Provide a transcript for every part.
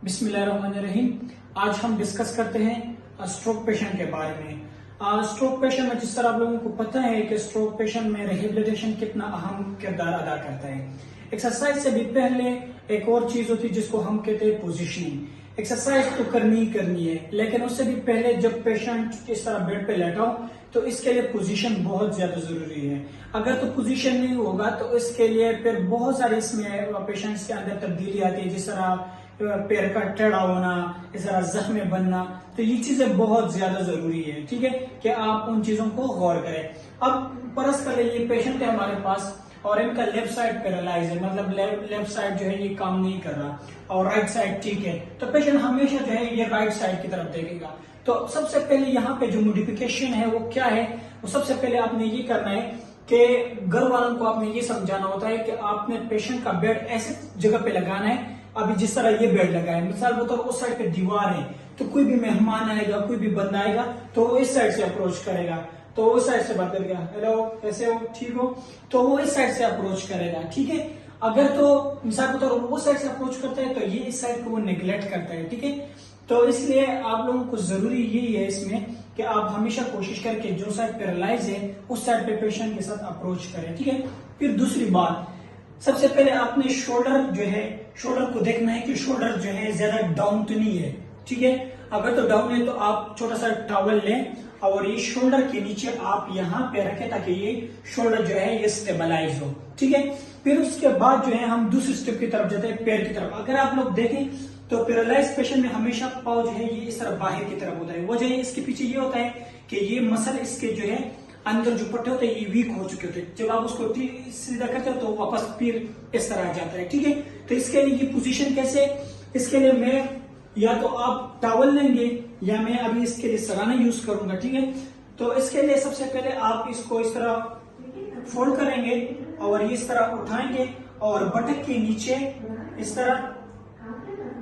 बिस्मिल्लाहिर्रहमानिर्रहीम। आज हम डिस्कस करते हैं स्ट्रोक पेशेंट के बारे में। स्ट्रोक पेशेंट में जिस तरह आप लोगों को पता है कि स्ट्रोक पेशेंट में रिहेबिलिटेशन कितना अहम किरदार अदा करता है। एक्सरसाइज से भी पहले एक और चीज होती है जिसको हम कहते हैं पोजीशनिंग। एक्सरसाइज तो करनी ही करनी है, लेकिन उससे भी पहले जब पेशेंट इस तरह बेड पे लेटा हो तो इसके लिए पोजीशन बहुत ज्यादा जरूरी है। अगर तो पोजीशन नहीं होगा तो इसके लिए फिर बहुत सारे इसमें पेशेंट्स के अंदर तब्दीली आती है, जिस तरह पैर का टेढ़ा होना, इस तरह जख्म बनना। तो ये चीजें बहुत ज्यादा जरूरी है, ठीक है, कि आप उन चीजों को गौर करें। अब परस कर ये पेशेंट है हमारे पास और इनका लेफ्ट साइड पैरालाइज है, मतलब लेफ्ट साइड जो है ये काम नहीं कर रहा और राइट साइड ठीक है, तो पेशेंट हमेशा जो है ये राइट साइड की तरफ देखेगा। तो सबसे पहले यहाँ पे जो मॉडिफिकेशन है वो क्या है, वो सबसे पहले आपने ये करना है कि घर वालों को आपने ये समझाना होता है कि आपने पेशेंट का बेड ऐसे जगह पे लगाना है। अभी जिस तरह ये बेड लगा है, मिसाल के तौर उस साइड पे दीवार है, तो कोई भी मेहमान आएगा, कोई भी बंदा आएगा तो वो इस साइड से अप्रोच करेगा, तो उस साइड से बात करेगा, हेलो कैसे हो, ठीक हो, तो वो इस साइड से अप्रोच करेगा, ठीक है। अगर तो मिसाल के तौर वो साइड से अप्रोच करता है तो ये इस साइड को वो निगलेक्ट करता है, ठीक है। तो इसलिए आप लोगों को जरूरी यही है इसमें कि आप हमेशा कोशिश करके जो साइड पैरालाइज है उस साइड पे पेशेंट के साथ अप्रोच करें, ठीक है। फिर दूसरी बात, सबसे पहले आपने शोल्डर जो है, शोल्डर को देखना है कि शोल्डर जो है ज्यादा डाउन तो नहीं है, ठीक है। अगर तो डाउन है तो आप छोटा सा टॉवल लें और ये शोल्डर के नीचे आप यहाँ पे रखें ताकि ये शोल्डर जो है ये स्टेबलाइज हो, ठीक है। फिर उसके बाद जो है हम दूसरे स्टेप की तरफ जाते हैं, पैर की तरफ। अगर आप लोग देखें तो पैरालाइज पेशेंट में हमेशा पाँव जो है ये इस तरह बाहर की तरफ होता है। वजह इसके पीछे ये होता है कि ये मसल इसके जो है अंदर जो पट्टे होते हैं ये वीक हो चुके होते हैं। जब आप उसको सीधा करते हो तो वापस फिर इस तरह आ जाता है, ठीक है। तो इसके लिए ये पोजीशन कैसे, इसके लिए मैं या तो आप टॉवल लेंगे या मैं अभी इसके लिए सराहना यूज करूंगा, ठीक है। तो इसके लिए सबसे पहले आप इसको इस तरह फोल्ड करेंगे और ये इस तरह उठाएंगे और बटक के नीचे इस तरह,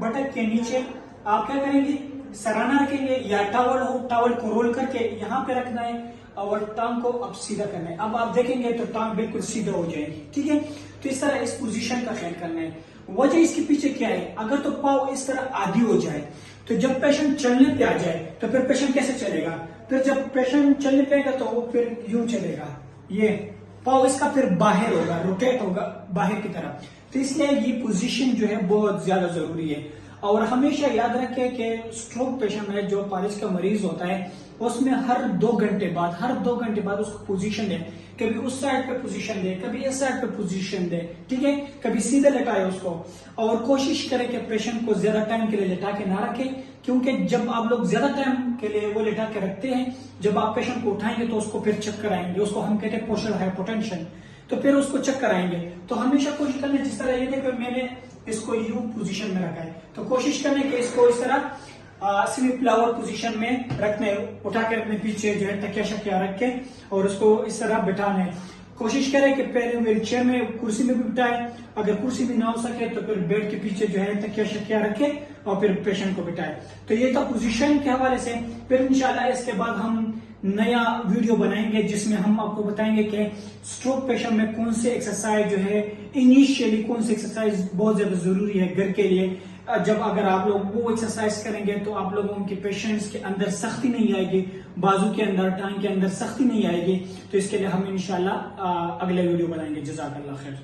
बटक के नीचे आप क्या करेंगे, सराहना रखेंगे या टॉवल हो, टॉवल को रोल करके यहाँ पे रखना है और टांग को अब सीधा करना है। अब आप देखेंगे तो टांग बिल्कुल सीधा हो जाएगी, ठीक है। तो इस तरह इस पोजीशन का ख्याल करना है। वजह इसके पीछे क्या है, अगर तो पाँव इस तरह आधी हो जाए तो जब पेशेंट चलने पे आ जाए तो फिर पेशेंट कैसे चलेगा, फिर जब पेशेंट चलने पे आएगा तो वो फिर यूं चलेगा, ये पाँव इसका फिर बाहर होगा, रोटेट होगा बाहर की तरफ। तो इसलिए ये पोजीशन जो है बहुत ज्यादा जरूरी है। और हमेशा याद रखें कि स्ट्रोक पेशेंट में जो पारिश का मरीज होता है उसमें हर 2 घंटे बाद उसको पोजीशन दे, कभी उस साइड पे पोजीशन दे, कभी इस साइड पे पोजीशन दे, ठीक है। कभी सीधे लेटाए उसको और कोशिश करें कि पेशेंट को ज्यादा टाइम के लिए लेटा के ना रखें, क्योंकि जब आप लोग ज्यादा टाइम के लिए वो लेटा के रखते हैं, जब आप पेशेंट को उठाएंगे तो उसको फिर चक्कर आएंगे, उसको हम कहते हैं पोस्टल हाइपोटेंशन, तो फिर उसको चक्कर आएंगे। तो हमेशा कोशिश करना, जिस तरह ये देखो मैंने इसको यू पोजीशन में रखा है, तो कोशिश करने के इसको इस तरह सेमी फ्लावर पोजीशन में रखने, उठा के रखने, पीछे जो है तकिया शकिया रख के और उसको इस तरह बिठाना है। कोशिश करें कि पहले व्हील चेयर में, कुर्सी में भी बिठाए, अगर कुर्सी भी ना हो सके तो फिर बेड के पीछे जो है तकिया शकिया रखे और फिर पेशेंट को बिठाए। तो ये था पोजीशन के हवाले से। फिर इंशाल्लाह इसके बाद हम नया वीडियो बनाएंगे जिसमें हम आपको बताएंगे कि स्ट्रोक पेशेंट में कौन से एक्सरसाइज जो है, इनिशियली कौन से एक्सरसाइज बहुत ज्यादा जरूरी है घर के लिए। जब अगर आप लोग वो एक्सरसाइज करेंगे तो आप लोगों के पेशेंट्स के अंदर सख्ती नहीं आएगी, बाजू के अंदर, टांग के अंदर सख्ती नहीं आएगी। तो इसके लिए हम इंशाल्लाह अगले वीडियो बनाएंगे। जज़ाकल्लाह खैर।